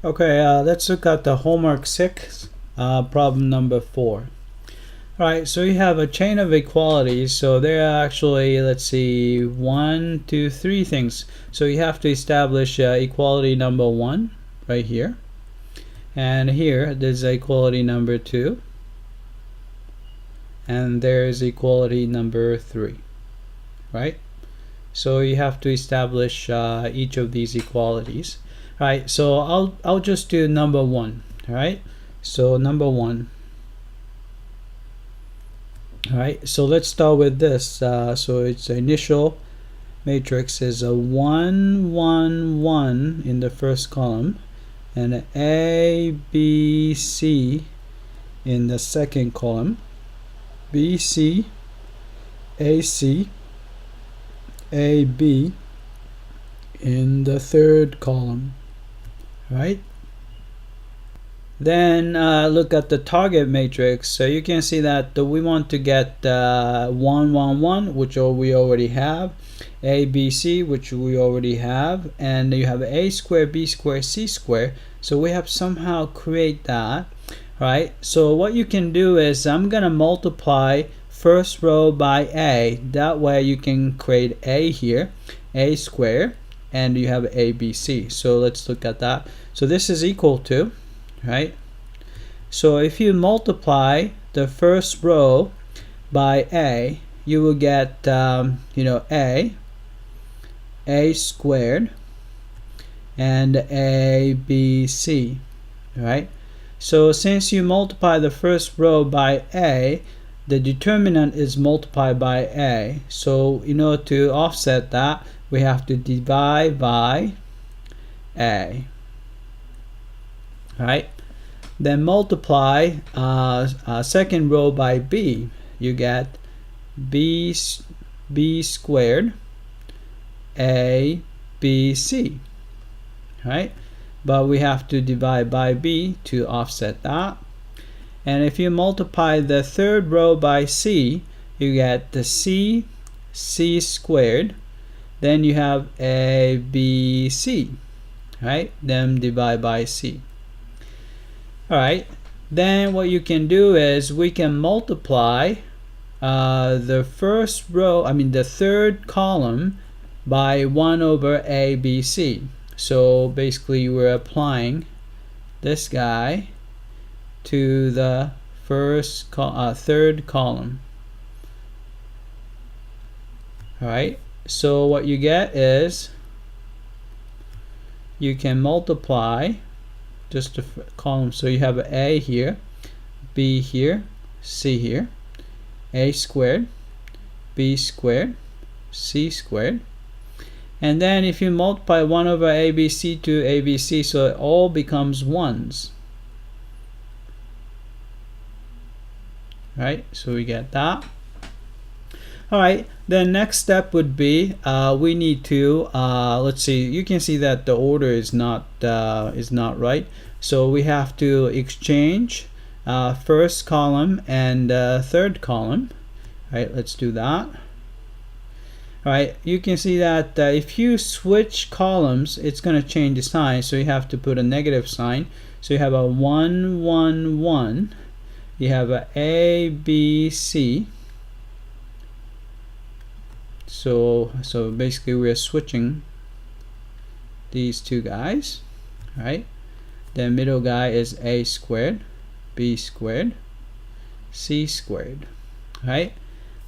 Okay, let's look at the homework 6, problem number 4. Alright, so you have a chain of equalities. So there are actually, let's see, 1, 2, 3 things. So you have to establish equality number 1 right here. And here, there's equality number 2. And there's equality number 3. Right? So you have to establish each of these equalities. Right, so I'll just do number 1. All right, so number 1. All right, so let's start with this. So its initial matrix is a 1 1 1 in the first column, and an A B C in the second column, B C A C A B in the third column. Right? Then look at the target matrix. So you can see that we want to get 1 1 1, which we already have, A B C, which we already have, and you have A squared B squared C squared. So we have somehow create that. Right? So what you can do is I'm gonna multiply first row by A. That way you can create A here, A squared, and you have A, B, C. So let's look at that. So this is equal to, right? So if you multiply the first row by A, you will get, A squared, and A, B, C, right? So since you multiply the first row by A, the determinant is multiplied by A. So in order to offset that, we have to divide by A. Right? Then multiply second row by B. You get B squared A B C. Right? But we have to divide by B to offset that. And if you multiply the third row by C, you get the C squared. Then you have A, B, C, right? Then divide by C. All right. Then what you can do is we can multiply the third column by 1 over A, B, C. So basically we're applying this guy to the third column. All right. So what you get is you can multiply just the column. So you have A here, B here, C here, A squared, B squared, C squared. And then if you multiply 1 over ABC to ABC, so it all becomes 1s. Right? So we get that. Alright, the next step would be we need to let's see, you can see that the order is not right. So we have to exchange first column and third column. Alright, let's do that. Alright, you can see that if you switch columns, it's going to change the sign. So you have to put a negative sign. So you have a 1 1 1. You have a B, C. So basically we're switching these two guys, right? The middle guy is A squared, B squared, C squared, right?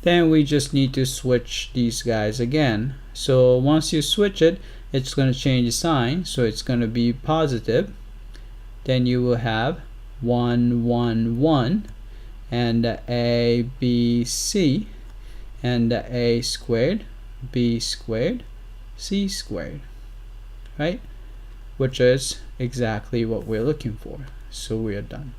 Then we just need to switch these guys again. So once you switch it, it's going to change the sign. So it's going to be positive. Then you will have 1 1 1 and A B C and A squared, B squared, C squared, right? Which is exactly what we're looking for. So we are done,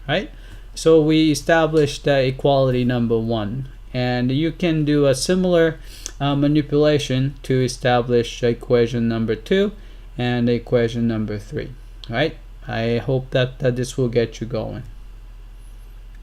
right? So we established equality number 1, and you can do a similar manipulation to establish equation number 2 and equation number 3, right? I hope that this will get you going.